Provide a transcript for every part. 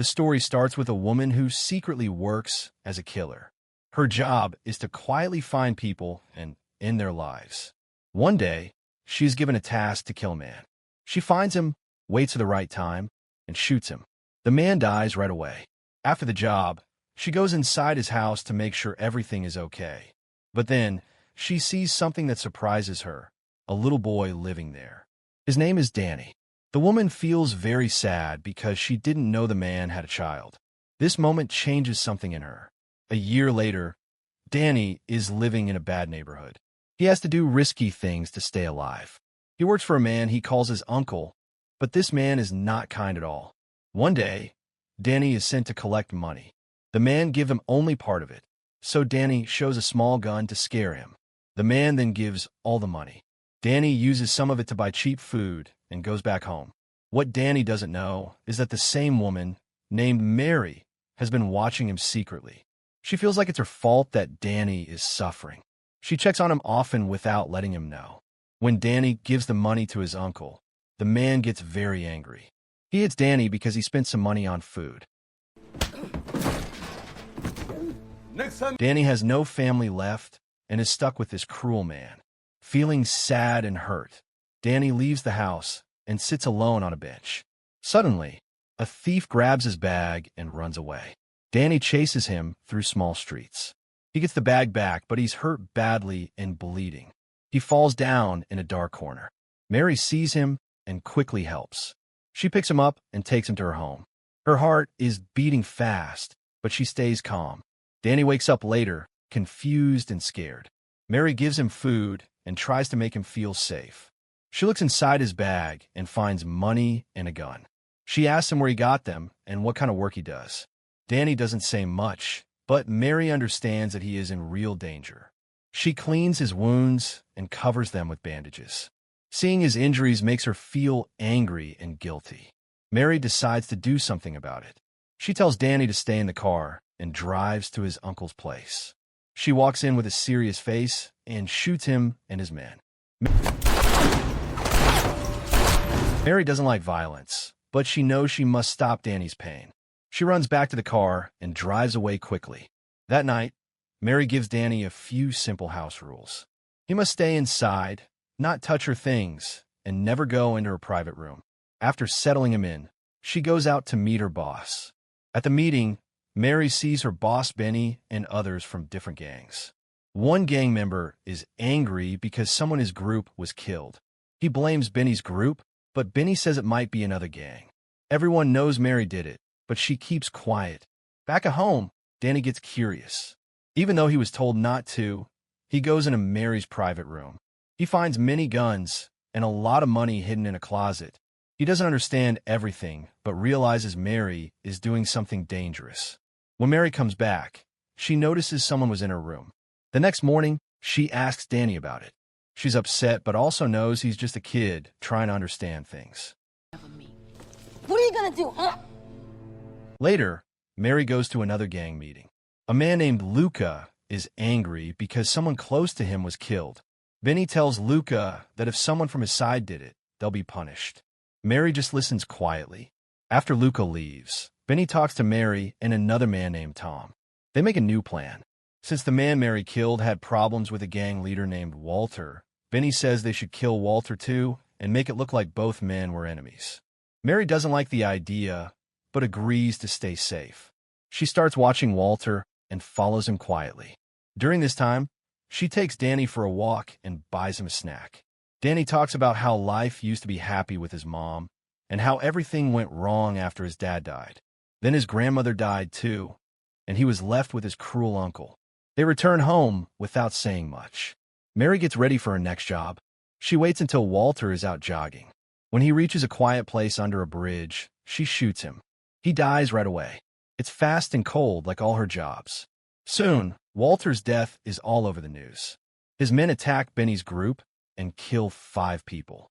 The story starts with a woman who secretly works as a killer. Her job is to quietly find people and end their lives. One day, she is given a task to kill a man. She finds him, waits for the right time, and shoots him. The man dies right away. After the job, she goes inside his house to make sure everything is okay. But then, she sees something that surprises her, a little boy living there. His name is Danny. The woman feels very sad because she didn't know the man had a child. This moment changes something in her. A year later, Danny is living in a bad neighborhood. He has to do risky things to stay alive. He works for a man he calls his uncle, but this man is not kind at all. One day, Danny is sent to collect money. The man gives him only part of it, so Danny shows a small gun to scare him. The man then gives all the money. Danny uses some of it to buy cheap food and goes back home. What Danny doesn't know is that the same woman, named Mary, has been watching him secretly. She feels like it's her fault that Danny is suffering. She checks on him often without letting him know. When Danny gives the money to his uncle, the man gets very angry. He hits Danny because he spent some money on food. Danny has no family left and is stuck with this cruel man. Feeling sad and hurt, Danny leaves the house and sits alone on a bench. Suddenly, a thief grabs his bag and runs away. Danny chases him through small streets. He gets the bag back, but he's hurt badly and bleeding. He falls down in a dark corner. Mary sees him and quickly helps. She picks him up and takes him to her home. Her heart is beating fast, but she stays calm. Danny wakes up later, confused and scared. Mary gives him food and tries to make him feel safe. She looks inside his bag and finds money and a gun. She asks him where he got them and what kind of work he does. Danny doesn't say much, but Mary understands that he is in real danger. She cleans his wounds and covers them with bandages. Seeing his injuries makes her feel angry and guilty. Mary decides to do something about it. She tells Danny to stay in the car and drives to his uncle's place. She walks in with a serious face and shoots him and his men. Mary doesn't like violence, but she knows she must stop Danny's pain. She runs back to the car and drives away quickly. That night, Mary gives Danny a few simple house rules. He must stay inside, not touch her things, and never go into her private room. After settling him in, she goes out to meet her boss. At the meeting, Mary sees her boss Benny and others from different gangs. One gang member is angry because someone in his group was killed. He blames Benny's group, but Benny says it might be another gang. Everyone knows Mary did it, but she keeps quiet. Back at home, Danny gets curious. Even though he was told not to, he goes into Mary's private room. He finds many guns and a lot of money hidden in a closet. He doesn't understand everything, but realizes Mary is doing something dangerous. When Mary comes back, she notices someone was in her room. The next morning, she asks Danny about it. She's upset, but also knows he's just a kid trying to understand things. What are you gonna do, huh? Later, Mary goes to another gang meeting. A man named Luca is angry because someone close to him was killed. Benny tells Luca that if someone from his side did it, they'll be punished. Mary just listens quietly. After Luca leaves, Benny talks to Mary and another man named Tom. They make a new plan. Since the man Mary killed had problems with a gang leader named Walter, Benny says they should kill Walter too and make it look like both men were enemies. Mary doesn't like the idea, but agrees to stay safe. She starts watching Walter and follows him quietly. During this time, she takes Danny for a walk and buys him a snack. Danny talks about how life used to be happy with his mom and how everything went wrong after his dad died. Then his grandmother died too, and he was left with his cruel uncle. They return home without saying much. Mary gets ready for her next job. She waits until Walter is out jogging. When he reaches a quiet place under a bridge, she shoots him. He dies right away. It's fast and cold like all her jobs. Soon, Walter's death is all over the news. His men attack Benny's group and kill 5 people.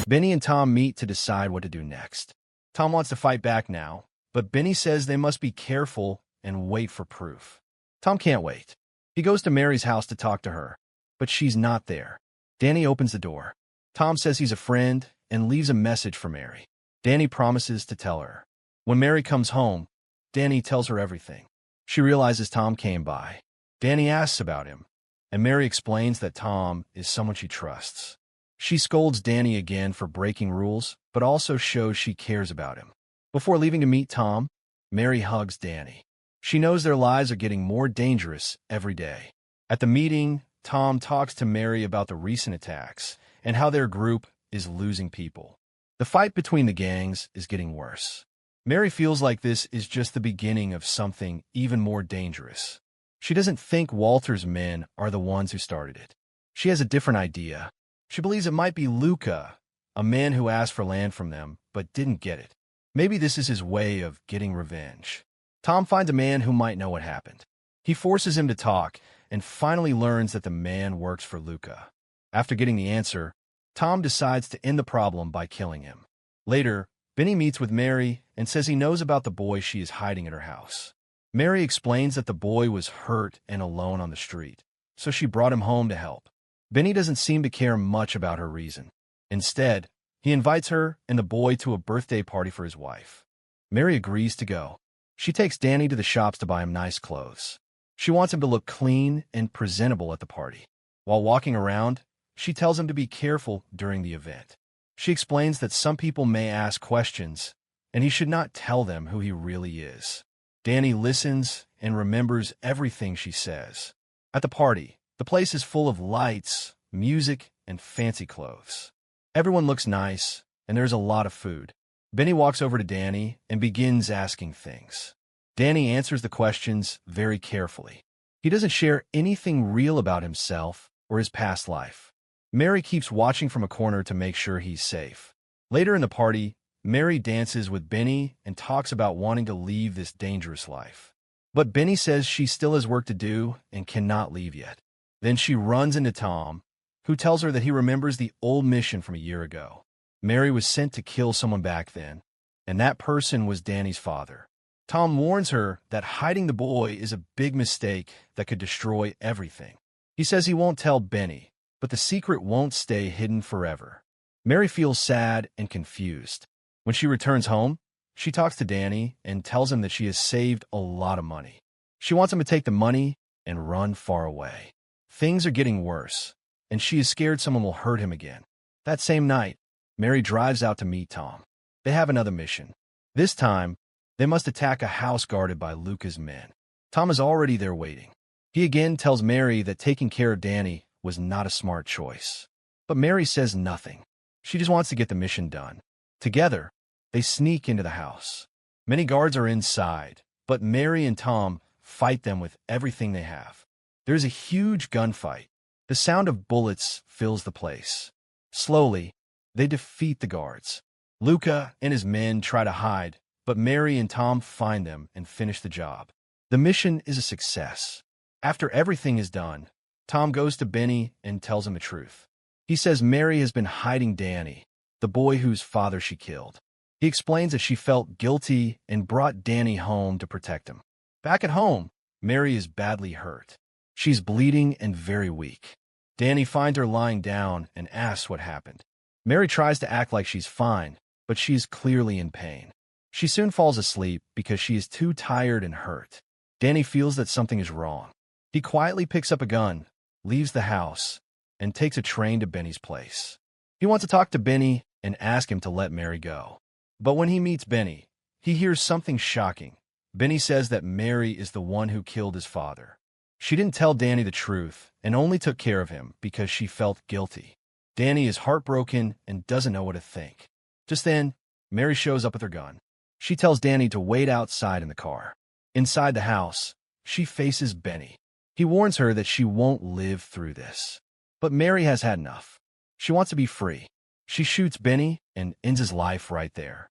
Benny and Tom meet to decide what to do next. Tom wants to fight back now, but Benny says they must be careful and wait for proof. Tom can't wait. He goes to Mary's house to talk to her, but she's not there. Danny opens the door. Tom says he's a friend and leaves a message for Mary. Danny promises to tell her. When Mary comes home, Danny tells her everything. She realizes Tom came by. Danny asks about him, and Mary explains that Tom is someone she trusts. She scolds Danny again for breaking rules, but also shows she cares about him. Before leaving to meet Tom, Mary hugs Danny. She knows their lives are getting more dangerous every day. At the meeting, Tom talks to Mary about the recent attacks and how their group is losing people. The fight between the gangs is getting worse. Mary feels like this is just the beginning of something even more dangerous. She doesn't think Walter's men are the ones who started it. She has a different idea. She believes it might be Luca, a man who asked for land from them but didn't get it. Maybe this is his way of getting revenge. Tom finds a man who might know what happened. He forces him to talk and finally learns that the man works for Luca. After getting the answer, Tom decides to end the problem by killing him. Later, Benny meets with Mary and says he knows about the boy she is hiding at her house. Mary explains that the boy was hurt and alone on the street, so she brought him home to help. Benny doesn't seem to care much about her reason. Instead, he invites her and the boy to a birthday party for his wife. Mary agrees to go. She takes Danny to the shops to buy him nice clothes. She wants him to look clean and presentable at the party. While walking around, she tells him to be careful during the event. She explains that some people may ask questions, and he should not tell them who he really is. Danny listens and remembers everything she says. At the party, the place is full of lights, music, and fancy clothes. Everyone looks nice, and there's a lot of food. Benny walks over to Danny and begins asking things. Danny answers the questions very carefully. He doesn't share anything real about himself or his past life. Mary keeps watching from a corner to make sure he's safe. Later in the party, Mary dances with Benny and talks about wanting to leave this dangerous life. But Benny says she still has work to do and cannot leave yet. Then she runs into Tom, who tells her that he remembers the old mission from a year ago. Mary was sent to kill someone back then, and that person was Danny's father. Tom warns her that hiding the boy is a big mistake that could destroy everything. He says he won't tell Benny, but the secret won't stay hidden forever. Mary feels sad and confused. When she returns home, she talks to Danny and tells him that she has saved a lot of money. She wants him to take the money and run far away. Things are getting worse, and she is scared someone will hurt him again. That same night, Mary drives out to meet Tom. They have another mission. This time, they must attack a house guarded by Luca's men. Tom is already there waiting. He again tells Mary that taking care of Danny was not a smart choice. But Mary says nothing. She just wants to get the mission done. Together, they sneak into the house. Many guards are inside, but Mary and Tom fight them with everything they have. There's a huge gunfight. The sound of bullets fills the place. Slowly, they defeat the guards. Luca and his men try to hide, but Mary and Tom find them and finish the job. The mission is a success. After everything is done, Tom goes to Benny and tells him the truth. He says Mary has been hiding Danny, the boy whose father she killed. He explains that she felt guilty and brought Danny home to protect him. Back at home, Mary is badly hurt. She's bleeding and very weak. Danny finds her lying down and asks what happened. Mary tries to act like she's fine, but she is clearly in pain. She soon falls asleep because she is too tired and hurt. Danny feels that something is wrong. He quietly picks up a gun, leaves the house, and takes a train to Benny's place. He wants to talk to Benny and ask him to let Mary go. But when he meets Benny, he hears something shocking. Benny says that Mary is the one who killed his father. She didn't tell Danny the truth and only took care of him because she felt guilty. Danny is heartbroken and doesn't know what to think. Just then, Mary shows up with her gun. She tells Danny to wait outside in the car. Inside the house, she faces Benny. He warns her that she won't live through this. But Mary has had enough. She wants to be free. She shoots Benny and ends his life right there.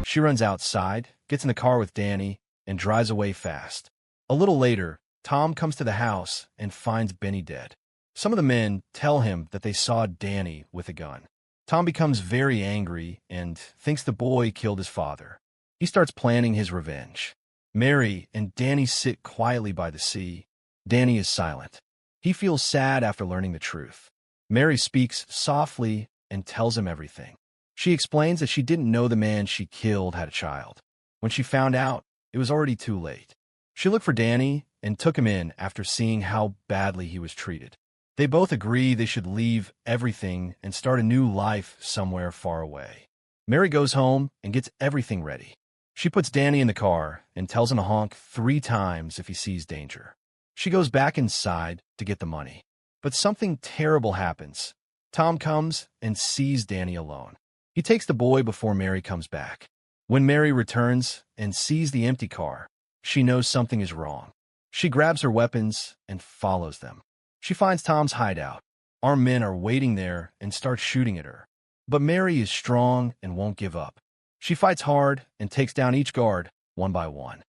She runs outside, gets in the car with Danny, and drives away fast. A little later, Tom comes to the house and finds Benny dead. Some of the men tell him that they saw Danny with a gun. Tom becomes very angry and thinks the boy killed his father. He starts planning his revenge. Mary and Danny sit quietly by the sea. Danny is silent. He feels sad after learning the truth. Mary speaks softly and tells him everything. She explains that she didn't know the man she killed had a child. When she found out, it was already too late. She looked for Danny and took him in after seeing how badly he was treated. They both agree they should leave everything and start a new life somewhere far away. Mary goes home and gets everything ready. She puts Danny in the car and tells him to honk 3 times if he sees danger. She goes back inside to get the money. But something terrible happens. Tom comes and sees Danny alone. He takes the boy before Mary comes back. When Mary returns and sees the empty car, she knows something is wrong. She grabs her weapons and follows them. She finds Tom's hideout. Armed men are waiting there and start shooting at her. But Mary is strong and won't give up. She fights hard and takes down each guard one by one.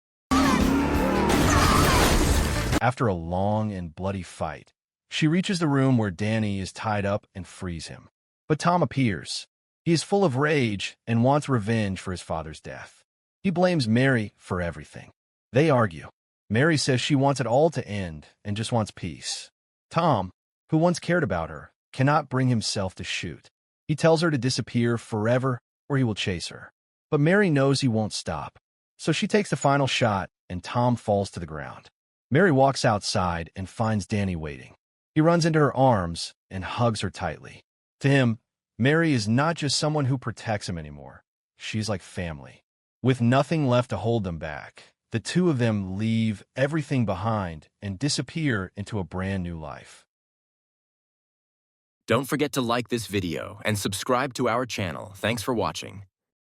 After a long and bloody fight, she reaches the room where Danny is tied up and frees him. But Tom appears. He is full of rage and wants revenge for his father's death. He blames Mary for everything. They argue. Mary says she wants it all to end and just wants peace. Tom, who once cared about her, cannot bring himself to shoot. He tells her to disappear forever or he will chase her. But Mary knows he won't stop. So she takes the final shot and Tom falls to the ground. Mary walks outside and finds Danny waiting. He runs into her arms and hugs her tightly. To him, Mary is not just someone who protects him anymore. She's like family. With nothing left to hold them back, the two of them leave everything behind and disappear into a brand new life. Don't forget to like this video and subscribe to our channel. Thanks for watching.